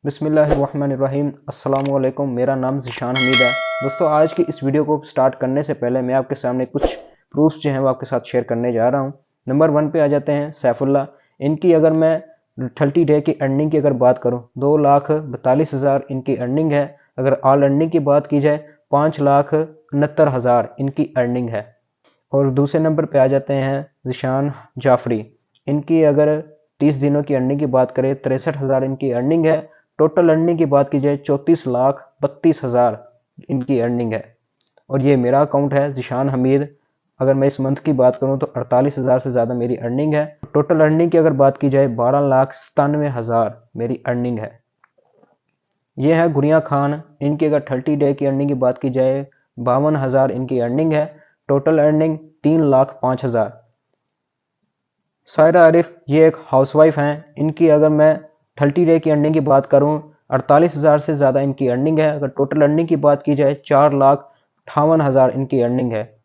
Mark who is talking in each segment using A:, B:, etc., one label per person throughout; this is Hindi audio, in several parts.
A: बिस्मिल्लाहिर्रहमानिर्रहीम। अस्सलामु अलैकुम। मेरा नाम ज़िशान हमीद है। दोस्तों, आज की इस वीडियो को स्टार्ट करने से पहले मैं आपके सामने कुछ प्रूफ्स जो हैं वो आपके साथ शेयर करने जा रहा हूं। नंबर 1 पे आ जाते हैं सैफुल्ला। इनकी अगर मैं 30 डे की अर्निंग की अगर बात करूं, 2,42,000 इनकी अर्निंग है। अगर ऑल अर्निंग की बात की जाए, 5,69,000 इनकी अर्निंग है। और दूसरे नंबर पे आ जाते हैं ज़िशान जाफरी। इनकी अगर 30 दिनों की अर्निंग की बात करें, 63,000 इनकी अर्निंग है। टोटल अर्निंग की बात की जाए, 34,32,000 इनकी अर्निंग है। और ये मेरा अकाउंट है ज़िशान हमीद। अगर मैं इस मंथ की बात करूं तो 48,000 से ज़्यादा मेरी अर्निंग है। टोटल अर्निंग की अगर बात की जाए, 12,97,000 मेरी अर्निंग है। ये है गुड़िया खान। इनकी अगर 30 डे की अर्निंग की बात की जाए, 52,000 इनकी अर्निंग है। Total earning 3,05,000। सायरा आरिफ, ये एक हाउसवाइफ हैं। इनकी अगर मैं 30 डे की अर्निंग की बात करूं, 48,000 से ज़्यादा इनकी अर्निंग है। अगर टोटल अर्निंग की बात की जाए, 4,58,000 इनकी अर्निंग है।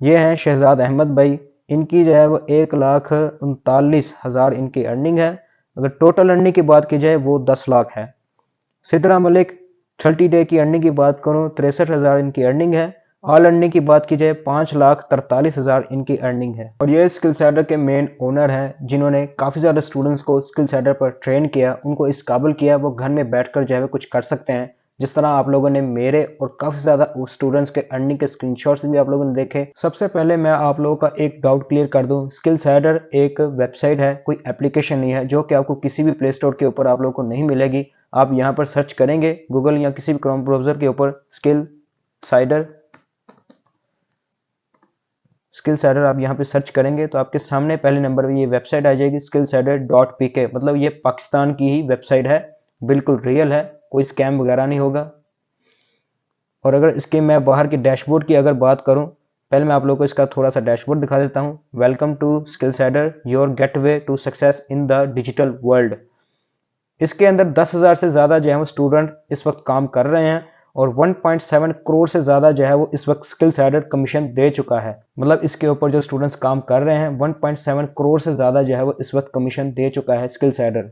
A: ये हैं शहजाद अहमद भाई। इनकी जो है वो 1,39,000 इनकी अर्निंग है। अगर टोटल अर्निंग की बात की जाए, वो 10 लाख है। सिद्रा मलिक, 30 डे की अर्निंग की बात करूं, 63,000 इनकी अर्निंग है। ऑल अर्निंग की बात की जाए, 5,43,000 इनकी अर्निंग है। और ये स्किल सेडर के मेन ओनर हैं, जिन्होंने काफ़ी ज़्यादा स्टूडेंट्स को स्किल सेडर पर ट्रेन किया, उनको इस काबिल किया वो घर में बैठकर जो है कुछ कर सकते हैं। जिस तरह आप लोगों ने मेरे और काफ़ी ज़्यादा स्टूडेंट्स के अर्निंग के स्क्रीनशॉट्स भी आप लोगों ने देखे। सबसे पहले मैं आप लोगों का एक डाउट क्लियर कर दूं, स्किल सेडर एक वेबसाइट है, कोई एप्लीकेशन नहीं है, जो कि आपको किसी भी प्ले स्टोर के ऊपर आप लोगों को नहीं मिलेगी। आप यहाँ पर सर्च करेंगे गूगल या किसी भी क्रोम ब्राउजर के ऊपर स्किल साइडर आप यहाँ पे सर्च करेंगे तो आपके सामने पहले नंबर पे ये वेबसाइट आ जाएगी, skillsadder.pk। मतलब ये पाकिस्तान की ही वेबसाइट है, बिल्कुल रियल है, कोई स्कैम वगैरह नहीं होगा। और अगर इसके मैं बाहर की डैशबोर्ड की अगर बात करूं, पहले मैं आप लोगों को इसका थोड़ा सा डैशबोर्ड दिखा देता हूं। Welcome to Skillsadder, your gateway to success in the digital world. इसके अंदर 10,000 से ज़्यादा जो है वो स्टूडेंट इस वक्त काम कर रहे हैं और 1.7 करोड़ से ज़्यादा जो है वो इस वक्त स्किल सेडर कमीशन दे चुका है। मतलब इसके ऊपर जो स्टूडेंट्स काम कर रहे हैं, 1.7 करोड़ से ज़्यादा जो है वो इस वक्त कमीशन दे चुका है स्किल सेडर।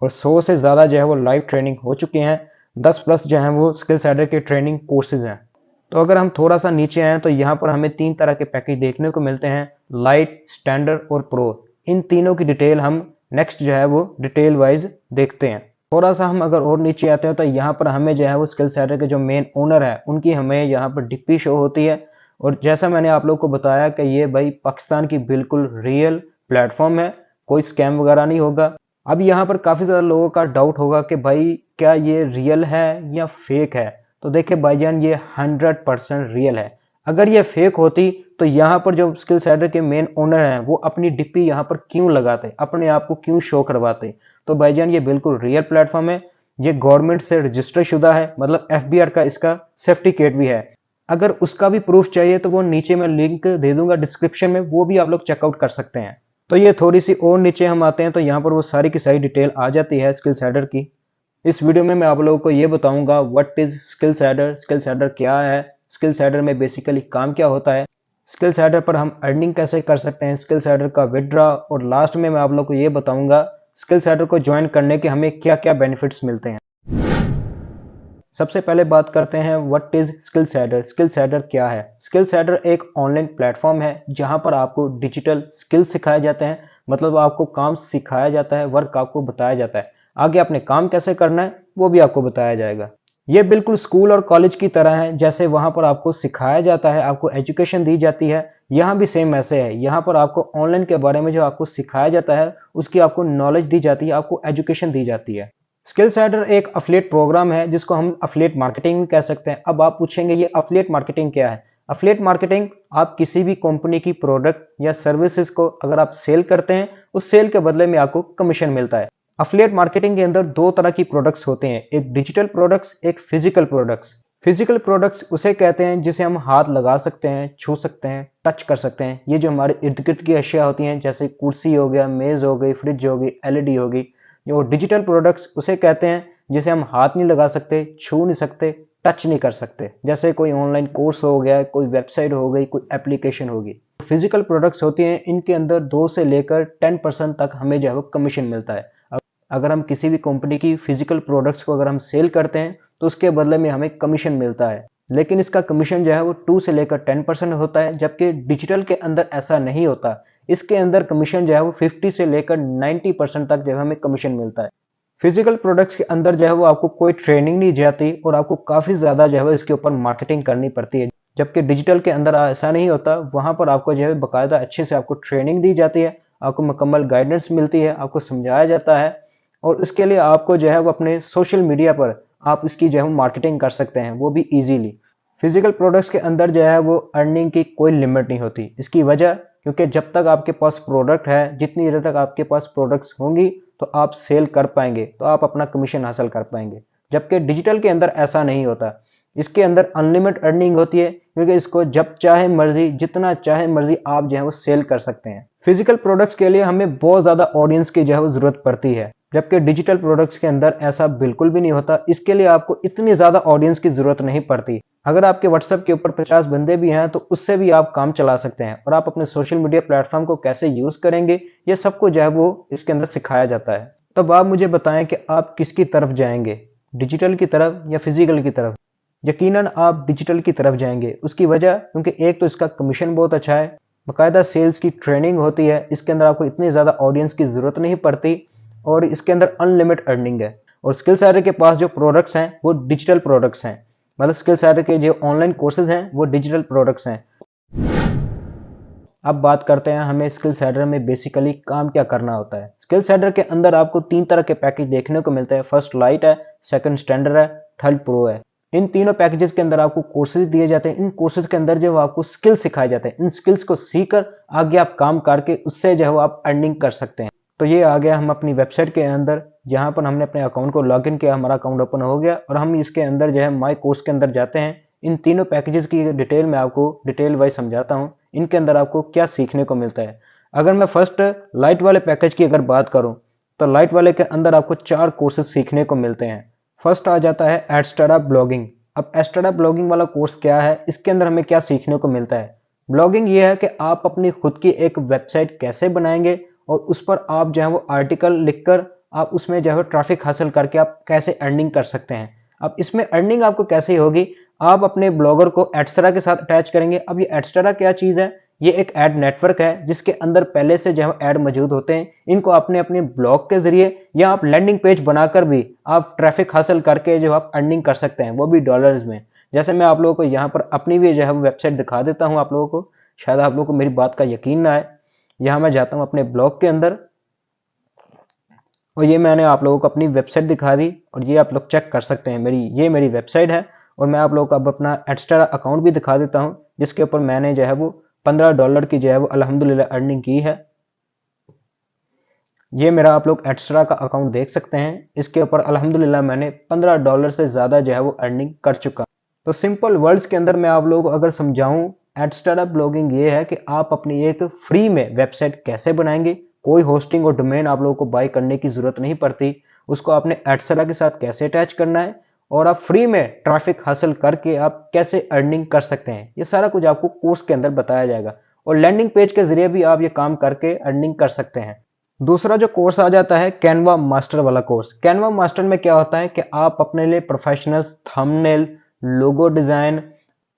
A: और 100 से ज़्यादा जो है वो लाइव ट्रेनिंग हो चुके हैं। 10 प्लस जो है वो स्किल सेडर के ट्रेनिंग कोर्सेज हैं। तो अगर हम थोड़ा सा नीचे आए तो यहाँ पर हमें 3 तरह के पैकेज देखने को मिलते हैं, लाइट, स्टैंडर्ड और प्रो। इन तीनों की डिटेल हम नेक्स्ट जो है वो डिटेल वाइज देखते हैं। थोड़ा सा हम अगर और नीचे आते हैं तो यहाँ पर हमें जो है वो स्किल सेडर के जो मेन ओनर है उनकी हमें यहाँ पर डिप्पी शो होती है। और जैसा मैंने आप लोग को बताया कि ये भाई पाकिस्तान की बिल्कुल रियल प्लेटफॉर्म है, कोई स्कैम वगैरह नहीं होगा। अब यहाँ पर काफ़ी ज़्यादा लोगों का डाउट होगा कि भाई क्या ये रियल है या फेक है। तो देखिए भाईजान, ये 100% रियल है। अगर ये फेक होती तो यहाँ पर जो स्किल सेडर के मेन ओनर हैं वो अपनी डिप्पी यहाँ पर क्यों लगाते, अपने आप को क्यों शो करवाते। तो भाईजान, ये बिल्कुल रियल प्लेटफॉर्म है। ये गवर्नमेंट से रजिस्टर शुदा है, मतलब एफबीआर का इसका सर्टिफिकेट भी है। अगर उसका भी प्रूफ चाहिए तो वो नीचे मैं लिंक दे दूंगा डिस्क्रिप्शन में, वो भी आप लोग चेकआउट कर सकते हैं। तो ये थोड़ी सी और नीचे हम आते हैं तो यहाँ पर वो सारी की सारी डिटेल आ जाती है स्किल सेडर की। इस वीडियो में मैं आप लोगों को ये बताऊंगा what is skill shader, skill shader क्या है, स्किल सेडर में बेसिकली काम क्या होता है, स्किल सेडर पर हम अर्निंग कैसे कर सकते हैं, स्किल सेडर का विड्रॉ, और लास्ट में मैं आप लोग को ये बताऊंगा स्किल सेडर को ज्वाइन करने के हमें क्या क्या बेनिफिट्स मिलते हैं। सबसे पहले बात करते हैं what is skill shader. Skill shader क्या है? स्किल सेडर एक ऑनलाइन प्लेटफॉर्म है जहां पर आपको डिजिटल स्किल सिखाए जाते हैं। मतलब आपको काम सिखाया जाता है, वर्क आपको बताया जाता है, आगे आपने काम कैसे करना है वो भी आपको बताया जाएगा। ये बिल्कुल स्कूल और कॉलेज की तरह है, जैसे वहां पर आपको सिखाया जाता है, आपको एजुकेशन दी जाती है, यहाँ भी सेम ऐसे है। यहाँ पर आपको ऑनलाइन के बारे में जो आपको सिखाया जाता है उसकी आपको नॉलेज दी जाती है, आपको एजुकेशन दी जाती है। स्किल सेडर एक अफिलिएट प्रोग्राम है जिसको हम अफिलिएट मार्केटिंग भी कह सकते हैं। अब आप पूछेंगे ये अफिलिएट मार्केटिंग क्या है? अफिलिएट मार्केटिंग, आप किसी भी कंपनी की प्रोडक्ट या सर्विसेज को अगर आप सेल करते हैं, उस सेल के बदले में आपको कमीशन मिलता है। अफिलिएट मार्केटिंग के अंदर 2 तरह की प्रोडक्ट्स होते हैं, एक डिजिटल प्रोडक्ट्स, एक फिजिकल प्रोडक्ट्स। फिजिकल प्रोडक्ट्स उसे कहते हैं जिसे हम हाथ लगा सकते हैं, छू सकते हैं, टच कर सकते हैं। ये जो हमारे इर्द गिर्द की अशिया होती हैं, जैसे कुर्सी हो गया, मेज हो गई, फ्रिज हो गई, एलईडी होगी। जो डिजिटल प्रोडक्ट्स उसे कहते हैं जिसे हम हाथ नहीं लगा सकते, छू नहीं सकते, टच नहीं कर सकते। जैसे कोई ऑनलाइन कोर्स हो गया, कोई वेबसाइट हो गई, कोई एप्लीकेशन होगी। फिजिकल प्रोडक्ट्स होती हैं, इनके अंदर 2 से लेकर 10% तक हमें जो है वो कमीशन मिलता है। अगर हम किसी भी कंपनी की फिजिकल प्रोडक्ट्स को अगर हम सेल करते हैं तो उसके बदले में हमें कमीशन मिलता है, लेकिन इसका कमीशन जो है वो 2 से लेकर 10% होता है, जबकि डिजिटल के अंदर ऐसा नहीं होता। इसके अंदर कमीशन जो है वो 50 से लेकर 90% तक जो है हमें कमीशन मिलता है। फिजिकल प्रोडक्ट्स के अंदर जो है वो आपको कोई ट्रेनिंग नहीं जाती और आपको काफ़ी ज़्यादा जो है इसके ऊपर मार्केटिंग करनी पड़ती है, जबकि डिजिटल के अंदर ऐसा नहीं होता। वहाँ पर आपको जो है बाकायदा अच्छे से आपको ट्रेनिंग दी जाती है, आपको मुकम्मल गाइडेंस मिलती है, आपको समझाया जाता है और इसके लिए आपको जो है वो अपने सोशल मीडिया पर आप इसकी जो है मार्केटिंग कर सकते हैं, वो भी इजीली। फिजिकल प्रोडक्ट्स के अंदर जो है वो अर्निंग की कोई लिमिट नहीं होती। इसकी वजह क्योंकि जब तक आपके पास प्रोडक्ट है, जितनी देर तक आपके पास प्रोडक्ट्स होंगी तो आप सेल कर पाएंगे, तो आप अपना कमीशन हासिल कर पाएंगे, जबकि डिजिटल के अंदर ऐसा नहीं होता। इसके अंदर अनलिमिटेड अर्निंग होती है, क्योंकि इसको जब चाहे मर्जी, जितना चाहे मर्जी आप जो है वो सेल कर सकते हैं। फिजिकल प्रोडक्ट्स के लिए हमें बहुत ज़्यादा ऑडियंस की जो है वो ज़रूरत पड़ती है, जबकि डिजिटल प्रोडक्ट्स के अंदर ऐसा बिल्कुल भी नहीं होता। इसके लिए आपको इतनी ज़्यादा ऑडियंस की ज़रूरत नहीं पड़ती। अगर आपके व्हाट्सएप के ऊपर 50 बंदे भी हैं तो उससे भी आप काम चला सकते हैं। और आप अपने सोशल मीडिया प्लेटफॉर्म को कैसे यूज़ करेंगे, ये सब कुछ जो है वो इसके अंदर सिखाया जाता है। तब आप मुझे बताएं कि आप किसकी तरफ जाएंगे, डिजिटल की तरफ या फिजिकल की तरफ? यकीनन आप डिजिटल की तरफ जाएंगे। उसकी वजह क्योंकि एक तो इसका कमीशन बहुत अच्छा है, बाकायदा सेल्स की ट्रेनिंग होती है, इसके अंदर आपको इतनी ज़्यादा ऑडियंस की ज़रूरत नहीं पड़ती और इसके अंदर अनलिमिटेड अर्निंग है। और स्किल सेडर के पास जो प्रोडक्ट्स हैं वो डिजिटल प्रोडक्ट्स हैं, मतलब स्किल सेडर के जो ऑनलाइन कोर्सेज हैं वो डिजिटल प्रोडक्ट्स हैं। अब बात करते हैं हमें स्किल सेडर में बेसिकली काम क्या करना होता है। स्किल सेडर के अंदर आपको 3 तरह के पैकेज देखने को मिलते हैं। फर्स्ट लाइट है, सेकंड स्टैंडर्ड है, थर्ड प्रो है। इन तीनों पैकेजेस के अंदर आपको कोर्सेज दिए जाते हैं। इन कोर्सेज के अंदर जो आपको स्किल सिखाए जाते हैं, इन स्किल्स को सीखकर आगे आप काम करके उससे जो है आप अर्निंग कर सकते हैं। तो ये आ गया हम अपनी वेबसाइट के अंदर, जहाँ पर हमने अपने अकाउंट को लॉगिन किया, हमारा अकाउंट ओपन हो गया और हम इसके अंदर जो है माई कोर्स के अंदर जाते हैं। इन तीनों पैकेजेस की डिटेल में आपको डिटेल वाइज समझाता हूँ, इनके अंदर आपको क्या सीखने को मिलता है। अगर मैं फर्स्ट लाइट वाले पैकेज की अगर बात करूँ तो लाइट वाले के अंदर आपको 4 कोर्सेज सीखने को मिलते हैं। फर्स्ट आ जाता है एडस्टारा ब्लॉगिंग। अब एडस्टारा ब्लॉगिंग वाला कोर्स क्या है, इसके अंदर हमें क्या सीखने को मिलता है? ब्लॉगिंग ये है कि आप अपनी खुद की एक वेबसाइट कैसे बनाएंगे और उस पर आप जो है वो आर्टिकल लिखकर आप उसमें जो है ट्रैफिक हासिल करके आप कैसे अर्निंग कर सकते हैं। अब इसमें अर्निंग आपको कैसे होगी, आप अपने ब्लॉगर को एडस्टारा के साथ अटैच करेंगे। अब ये एडस्टारा क्या चीज़ है? ये एक एड नेटवर्क है जिसके अंदर पहले से जो है ऐड मौजूद होते हैं। इनको अपने अपने ब्लॉग के जरिए या आप लैंडिंग पेज बनाकर भी आप ट्रैफिक हासिल करके जो आप अर्निंग कर सकते हैं, वो भी डॉलर्स में। जैसे मैं आप लोगों को यहाँ पर अपनी भी जो है वेबसाइट दिखा देता हूँ आप लोगों को, शायद आप लोगों को मेरी बात का यकीन ना आए। यहाँ मैं जाता हूँ अपने ब्लॉग के अंदर और ये मैंने आप लोगों को अपनी वेबसाइट दिखा दी और ये आप लोग चेक कर सकते हैं, ये मेरी वेबसाइट है। और मैं आप लोगों को अब अपना एडस्टारा अकाउंट भी दिखा देता हूँ, जिसके ऊपर मैंने जो है वो $15 की जो है वो अल्हम्दुलिल्लाह अर्निंग की है। ये मेरा आप लोग एडस्टारा का अकाउंट देख सकते हैं, इसके ऊपर अल्हम्दुलिल्लाह मैंने $15 से ज़्यादा जो है वो अर्निंग कर चुका। तो सिंपल वर्ड्स के अंदर मैं आप लोगों को अगर समझाऊं, एडस्टारा ब्लॉगिंग ये है कि आप अपनी एक फ्री में वेबसाइट कैसे बनाएंगे। कोई होस्टिंग और डोमेन आप लोगों को बाय करने की जरूरत नहीं पड़ती, उसको आपने एडस्टारा के साथ कैसे अटैच करना है और आप फ्री में ट्रैफिक हासिल करके आप कैसे अर्निंग कर सकते हैं, ये सारा कुछ आपको कोर्स के अंदर बताया जाएगा। और लैंडिंग पेज के जरिए भी आप ये काम करके अर्निंग कर सकते हैं। दूसरा जो कोर्स आ जाता है कैनवा मास्टर वाला कोर्स। कैनवा मास्टर में क्या होता है कि आप अपने लिए प्रोफेशनल थंबनेल, लोगो डिजाइन,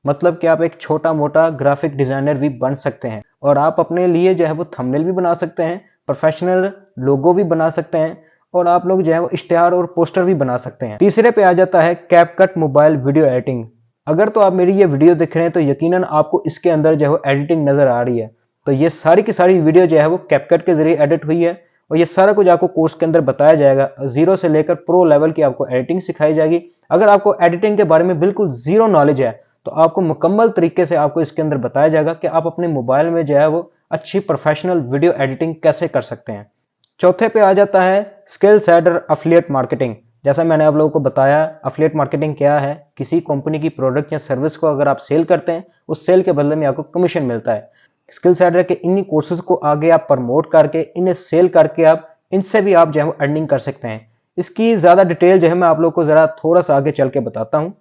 A: मतलब कि आप एक छोटा मोटा ग्राफिक डिजाइनर भी बन सकते हैं और आप अपने लिए जो है वो थंबनेल भी बना सकते हैं, प्रोफेशनल लोगो भी बना सकते हैं और आप लोग जो है वो इश्तिहार और पोस्टर भी बना सकते हैं। तीसरे पे आ जाता है कैपकट मोबाइल वीडियो एडिटिंग। अगर तो आप मेरी ये वीडियो देख रहे हैं तो यकीनन आपको इसके अंदर जो है वो एडिटिंग नजर आ रही है। तो ये सारी की सारी वीडियो जो है वो कैपकट के जरिए एडिट हुई है और ये सारा कुछ आपको कोर्स के अंदर बताया जाएगा। 0 से लेकर प्रो लेवल की आपको एडिटिंग सिखाई जाएगी। अगर आपको एडिटिंग के बारे में बिल्कुल जीरो नॉलेज है तो आपको मुकम्मल तरीके से आपको इसके अंदर बताया जाएगा कि आप अपने मोबाइल में जो है वो अच्छी प्रोफेशनल वीडियो एडिटिंग कैसे कर सकते हैं। चौथे पे आ जाता है स्किल सेडर एफिलिएट मार्केटिंग। जैसा मैंने आप लोगों को बताया, एफिलिएट मार्केटिंग क्या है? किसी कंपनी की प्रोडक्ट या सर्विस को अगर आप सेल करते हैं, उस सेल के बदले में आपको कमीशन मिलता है। स्किल सेडर के इन्हीं कोर्सेज को आगे आप प्रमोट करके इन्हें सेल करके आप इनसे भी आप जो है अर्निंग कर सकते हैं। इसकी ज़्यादा डिटेल जो है मैं आप लोगों को ज़रा थोड़ा सा आगे चल के बताता हूँ।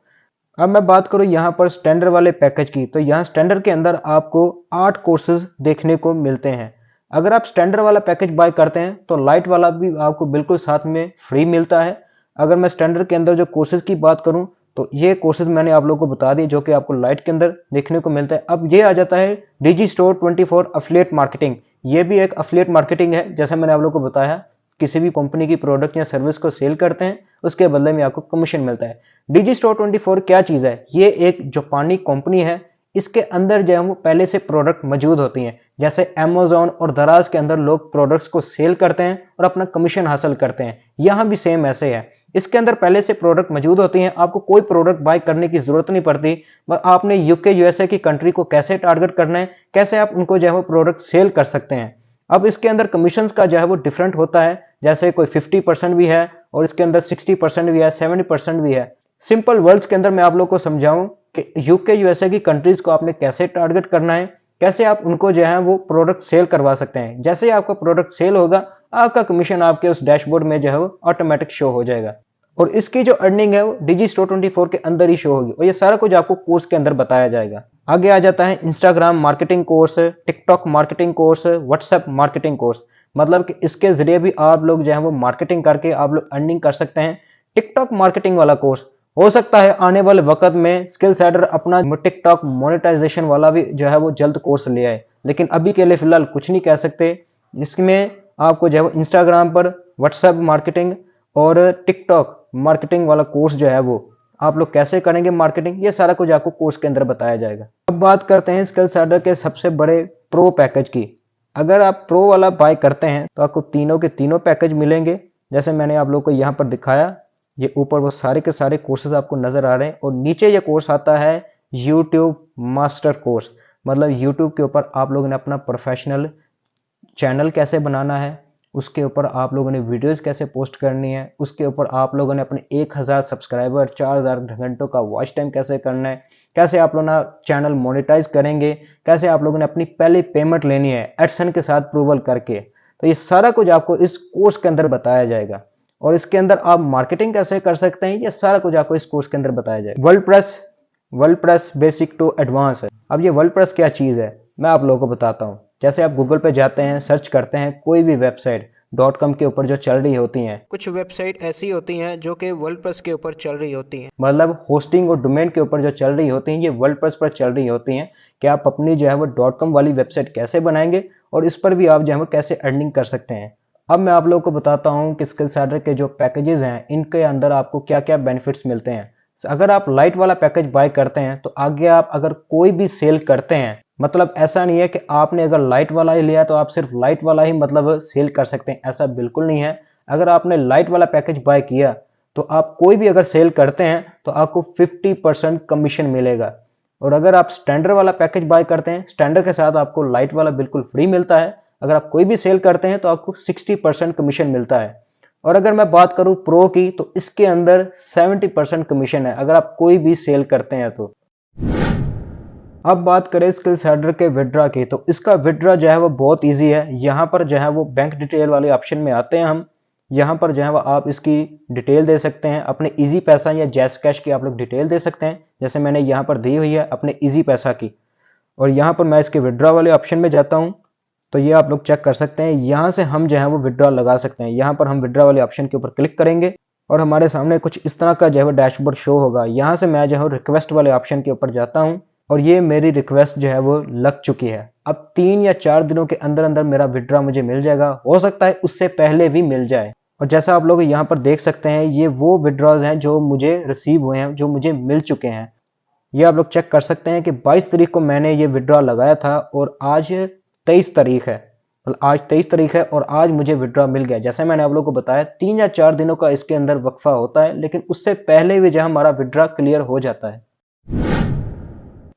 A: अब मैं बात करूँ यहाँ पर स्टैंडर्ड वाले पैकेज की, तो यहाँ स्टैंडर्ड के अंदर आपको 8 कोर्सेज देखने को मिलते हैं। अगर आप स्टैंडर्ड वाला पैकेज बाय करते हैं तो लाइट वाला भी आपको बिल्कुल साथ में फ्री मिलता है। अगर मैं स्टैंडर्ड के अंदर जो कोर्सेज की बात करूं तो ये कोर्सेज मैंने आप लोगों को बता दिए जो कि आपको लाइट के अंदर देखने को मिलता है। अब ये आ जाता है डिजी स्टोर 24 अफिलिएट मार्केटिंग। ये भी एक अफिलिएट मार्केटिंग है। जैसे मैंने आप लोगों को बताया, किसी भी कंपनी की प्रोडक्ट या सर्विस को सेल करते हैं, उसके बदले में आपको कमीशन मिलता है। डिजी स्टोर 24 क्या चीज है? ये एक जापानी कंपनी है। इसके अंदर जो है वो पहले से प्रोडक्ट मौजूद होती हैं। जैसे अमेजोन और दराज के अंदर लोग प्रोडक्ट्स को सेल करते हैं और अपना कमीशन हासिल करते हैं, यहाँ भी सेम ऐसे है। इसके अंदर पहले से प्रोडक्ट मौजूद होती हैं, आपको कोई प्रोडक्ट बाय करने की जरूरत नहीं पड़ती। आपने यूके यूएसए की कंट्री को कैसे टारगेट करना है, कैसे आप उनको जो है वो प्रोडक्ट सेल कर सकते हैं। अब इसके अंदर कमीशन का जो है वो डिफरेंट होता है। जैसे कोई 50% भी है और इसके अंदर 60% भी है, 70% भी है। सिंपल वर्ड्स के अंदर मैं आप लोग को समझाऊं कि यूके यूएसए की कंट्रीज को आपने कैसे टारगेट करना है, कैसे आप उनको जो है वो प्रोडक्ट सेल करवा सकते हैं। जैसे ही आपका प्रोडक्ट सेल होगा, आपका कमीशन आपके उस डैशबोर्ड में जो है वो ऑटोमेटिक शो हो जाएगा और इसकी जो अर्निंग है वो डिजी स्टोर 24 के अंदर ही शो होगी और ये सारा कुछ आपको कोर्स के अंदर बताया जाएगा। आगे आ जाता है Instagram marketing course, TikTok marketing course, WhatsApp marketing course. मतलब कि इसके जरिए भी आप लोग जो है वो मार्केटिंग करके आप लोग अर्निंग कर सकते हैं। टिकटॉक मार्केटिंग वाला कोर्स हो सकता है आने वाले वक्त में स्किल सेडर अपना टिकटॉक मोनेटाइजेशन वाला भी जो है वो जल्द कोर्स ले आए, लेकिन अभी के लिए फिलहाल कुछ नहीं कह सकते। इसमें आपको जो है इंस्टाग्राम पर व्हाट्सएप मार्केटिंग और टिकटॉक मार्केटिंग वाला कोर्स जो है वो आप लोग कैसे करेंगे मार्केटिंग, ये सारा कुछ आपको कोर्स के अंदर बताया जाएगा। अब बात करते हैं स्किल सेडर के सबसे बड़े प्रो पैकेज की। अगर आप प्रो वाला बाय करते हैं तो आपको तीनों के तीनों पैकेज मिलेंगे। जैसे मैंने आप लोग को यहाँ पर दिखाया, ये ऊपर वो सारे के सारे कोर्सेज आपको नजर आ रहे हैं और नीचे ये कोर्स आता है YouTube मास्टर कोर्स। मतलब YouTube के ऊपर आप लोगों ने अपना प्रोफेशनल चैनल कैसे बनाना है, उसके ऊपर आप लोगों ने वीडियोस कैसे पोस्ट करनी है, उसके ऊपर आप लोगों ने अपने 1000 सब्सक्राइबर 4000 घंटों का वॉच टाइम कैसे करना है, कैसे आप लोग ना चैनल मोनेटाइज करेंगे, कैसे आप लोगों ने अपनी पहली पेमेंट लेनी है एडसन के साथ अप्रूवल करके। तो ये सारा कुछ आपको इस कोर्स के अंदर बताया जाएगा और इसके अंदर आप मार्केटिंग कैसे कर सकते हैं, ये सारा कुछ आपको इस कोर्स के अंदर बताया जाएगा। वर्ल्डप्रेस बेसिक टू एडवांस है। अब ये वर्ल्डप्रेस क्या चीज़ है मैं आप लोगों को बताता हूँ। जैसे आप गूगल पे जाते हैं, सर्च करते हैं कोई भी वेबसाइट .com के ऊपर जो चल रही होती हैं,
B: कुछ वेबसाइट ऐसी होती हैं जो कि वर्ल्डप्रेस के ऊपर चल रही होती हैं।
A: मतलब होस्टिंग और डोमेन के ऊपर जो चल रही होती हैं, ये वर्ल्डप्रेस पर चल रही होती हैं कि आप अपनी जो है वो .com वाली वेबसाइट कैसे बनाएंगे और इस पर भी आप जो है वो कैसे अर्निंग कर सकते हैं। अब मैं आप लोगों को बताता हूँ कि स्किल सेडर के जो पैकेजेस हैं इनके अंदर आपको क्या क्या बेनिफिट्स मिलते हैं। अगर आप लाइट वाला पैकेज बाय करते हैं तो आगे आप अगर कोई भी सेल करते हैं, मतलब ऐसा नहीं है कि आपने अगर लाइट वाला ही लिया तो आप सिर्फ लाइट वाला ही मतलब सेल कर सकते हैं, ऐसा बिल्कुल नहीं है। अगर आपने लाइट वाला पैकेज बाय किया तो आप कोई भी अगर सेल करते हैं तो आपको 50% कमीशन मिलेगा। और अगर आप स्टैंडर्ड वाला पैकेज बाय करते हैं, स्टैंडर्ड के साथ आपको लाइट वाला बिल्कुल फ्री मिलता है। अगर आप कोई भी सेल करते हैं तो आपको 60% कमीशन मिलता है। और अगर मैं बात करूं प्रो की तो इसके अंदर 70% कमीशन है अगर आप कोई भी सेल करते हैं तो। अब बात करें स्किल सेडर के विड्रॉ की, तो इसका विड्रॉ जो है वो बहुत इजी है। यहाँ पर जो है वो बैंक डिटेल वाले ऑप्शन में आते हैं हम। यहाँ पर जो है वो आप इसकी डिटेल दे सकते हैं, अपने इजी पैसा या जैस कैश की आप लोग डिटेल दे सकते हैं। जैसे मैंने यहाँ पर दी हुई है अपने इजी पैसा की, और यहाँ पर मैं इसके विड्रॉ वाले ऑप्शन में जाता हूँ तो ये आप लोग चेक कर सकते हैं। यहाँ से हम जो है वो विड्रॉ लगा सकते हैं। यहाँ पर हम विड्रॉ वाले ऑप्शन के ऊपर क्लिक करेंगे और हमारे सामने कुछ इस तरह का जो है वो डैशबोर्ड शो होगा। यहाँ से मैं जो है रिक्वेस्ट वाले ऑप्शन के ऊपर जाता हूँ और ये मेरी रिक्वेस्ट जो है वो लग चुकी है। अब 3 या 4 दिनों के अंदर अंदर मेरा विड्रॉ मुझे मिल जाएगा, हो सकता है उससे पहले भी मिल जाए। और जैसा आप लोग यहाँ पर देख सकते हैं ये वो विड्रॉज हैं जो मुझे रिसीव हुए हैं, जो मुझे मिल चुके हैं। ये आप लोग चेक कर सकते हैं कि 22 तारीख को मैंने ये विड्रॉ लगाया था और आज 23 तारीख है। मतलब आज 23 तारीख है और आज मुझे विड्रॉ मिल गया। जैसे मैंने आप लोगों को बताया 3 या 4 दिनों का इसके अंदर वक्फा होता है, लेकिन उससे पहले भी जो हमारा विड्रॉ क्लियर हो जाता है।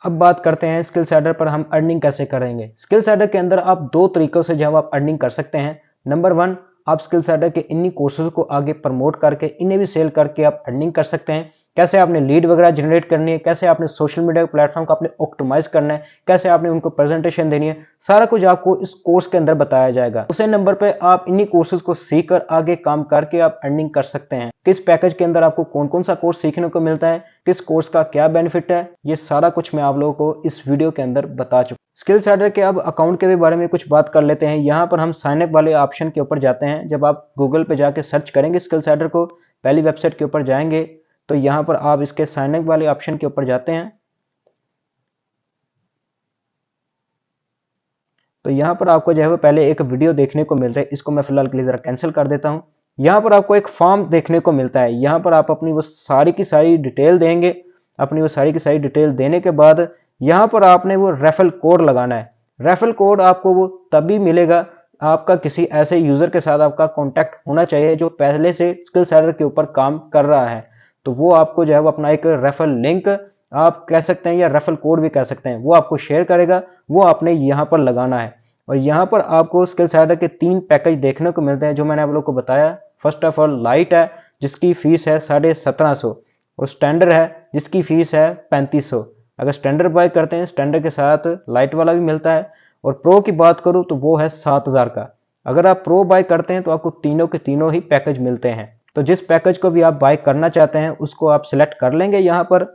A: अब बात करते हैं स्किल सेडर पर हम अर्निंग कैसे करेंगे। स्किल सेडर के अंदर आप 2 तरीकों से जो आप अर्निंग कर सकते हैं। नंबर 1, आप स्किल सेडर के इन्हीं कोर्सेज को आगे प्रमोट करके इन्हें भी सेल करके आप अर्निंग कर सकते हैं। कैसे आपने लीड वगैरह जनरेट करनी है, कैसे आपने सोशल मीडिया प्लेटफॉर्म को आपने ऑप्टिमाइज करना है, कैसे आपने उनको प्रेजेंटेशन देनी है, सारा कुछ आपको इस कोर्स के अंदर बताया जाएगा। दूसरे नंबर पे आप इन्हीं कोर्सेज को सीखकर आगे काम करके आप अर्निंग कर सकते हैं। किस पैकेज के अंदर आपको कौन कौन सा कोर्स सीखने को मिलता है, किस कोर्स का क्या बेनिफिट है, ये सारा कुछ मैं आप लोगों को इस वीडियो के अंदर बता चुका हूं। स्किल सेडर के अब अकाउंट के भी बारे में कुछ बात कर लेते हैं। यहाँ पर हम साइन अप वाले ऑप्शन के ऊपर जाते हैं। जब आप गूगल पे जाके सर्च करेंगे स्किल सेडर को, पहली वेबसाइट के ऊपर जाएंगे तो यहाँ पर आप इसके साइन अप वाले ऑप्शन के ऊपर जाते हैं। तो यहाँ पर आपको जो है वो पहले एक वीडियो देखने को मिलता है, इसको मैं फिलहाल के लिए जरा कैंसिल कर देता हूँ। यहाँ पर आपको एक फॉर्म देखने को मिलता है। यहाँ पर आप अपनी वो सारी की सारी डिटेल देंगे। अपनी वो सारी की सारी डिटेल देने के बाद यहाँ पर आपने वो रेफरल कोड लगाना है। रेफरल कोड आपको वो तभी मिलेगा, आपका किसी ऐसे यूजर के साथ आपका कॉन्टैक्ट होना चाहिए जो पहले से स्किल सेडर के ऊपर काम कर रहा है। तो वो आपको जो है वो अपना एक रेफरल लिंक आप कह सकते हैं या रेफरल कोड भी कह सकते हैं, वो आपको शेयर करेगा, वो आपने यहाँ पर लगाना है। और यहाँ पर आपको स्किल सेडर के 3 पैकेज देखने को मिलते हैं जो मैंने आप लोग को बताया। फर्स्ट ऑफ ऑल लाइट है जिसकी फीस है 1750, और स्टैंडर्ड है जिसकी फीस है 3500। अगर स्टैंडर्ड बाय करते हैं स्टैंडर्ड के साथ लाइट वाला भी मिलता है। और प्रो की बात करूँ तो वो है 7000 का। अगर आप प्रो बाय करते हैं तो आपको तीनों के तीनों ही पैकेज मिलते हैं। तो जिस पैकेज को भी आप बाय करना चाहते हैं उसको आप सिलेक्ट कर लेंगे यहाँ पर।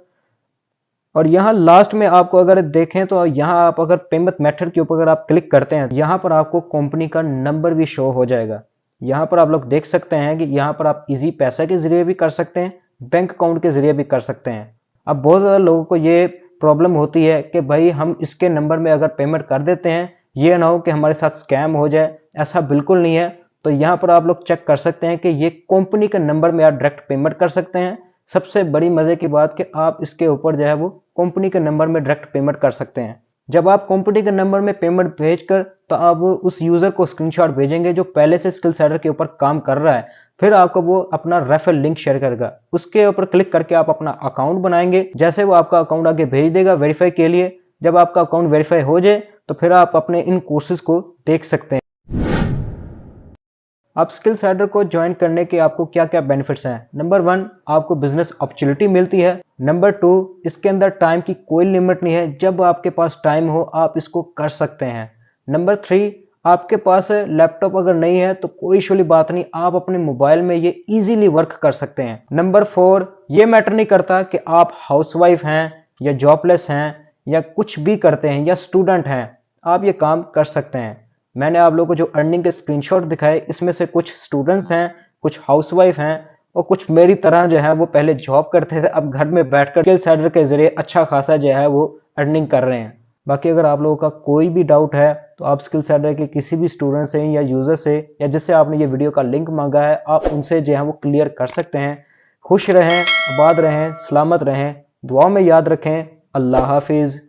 A: और यहाँ लास्ट में आपको अगर देखें तो यहाँ आप अगर पेमेंट मेथड के ऊपर अगर आप क्लिक करते हैं यहाँ पर आपको कंपनी का नंबर भी शो हो जाएगा। यहाँ पर आप लोग देख सकते हैं कि यहाँ पर आप इजी पैसा के जरिए भी कर सकते हैं, बैंक अकाउंट के जरिए भी कर सकते हैं। अब बहुत ज़्यादा लोगों को ये प्रॉब्लम होती है कि भाई हम इसके नंबर में अगर पेमेंट कर देते हैं ये ना हो कि हमारे साथ स्कैम हो जाए। ऐसा बिल्कुल नहीं है। तो यहाँ पर आप लोग चेक कर सकते हैं कि ये कंपनी के नंबर में आप डायरेक्ट पेमेंट कर सकते हैं। सबसे बड़ी मजे की बात कि आप इसके ऊपर जो है वो कंपनी के नंबर में डायरेक्ट पेमेंट कर सकते हैं। जब आप कंपनी के नंबर में पेमेंट भेजकर तो आप उस यूजर को स्क्रीनशॉट भेजेंगे जो पहले से स्किल सेडर के ऊपर काम कर रहा है, फिर आपको वो अपना रेफरल लिंक शेयर करेगा। उसके ऊपर क्लिक करके आप अपना अकाउंट बनाएंगे। जैसे वो आपका अकाउंट आगे भेज देगा वेरीफाई के लिए, जब आपका अकाउंट वेरीफाई हो जाए तो फिर आप अपने इन कोर्सेज को देख सकते हैं। आप स्किल सेडर को ज्वाइन करने के आपको क्या क्या बेनिफिट्स हैं। नंबर 1, आपको बिजनेस अपॉर्चुनिटी मिलती है। नंबर 2, इसके अंदर टाइम की कोई लिमिट नहीं है, जब आपके पास टाइम हो आप इसको कर सकते हैं। नंबर 3, आपके पास लैपटॉप अगर नहीं है तो कोई इशू वाली बात नहीं, आप अपने मोबाइल में ये इजीली वर्क कर सकते हैं। नंबर 4, ये मैटर नहीं करता कि आप हाउसवाइफ हैं या जॉबलेस हैं या कुछ भी करते हैं या स्टूडेंट हैं, आप ये काम कर सकते हैं। मैंने आप लोगों को जो अर्निंग के स्क्रीनशॉट दिखाए इसमें से कुछ स्टूडेंट्स हैं, कुछ हाउसवाइफ हैं और कुछ मेरी तरह जो है वो पहले जॉब करते थे, अब घर में बैठकर स्किल सेडर के जरिए अच्छा खासा जो है वो अर्निंग कर रहे हैं। बाकी अगर आप लोगों का कोई भी डाउट है तो आप स्किल सेडर के किसी भी स्टूडेंट से या यूजर से या जिससे आपने ये वीडियो का लिंक मांगा है आप उनसे जो है वो क्लियर कर सकते हैं। खुश रहें, आबाद रहें, सलामत रहें, दुआ में याद रखें। अल्लाह हाफिज।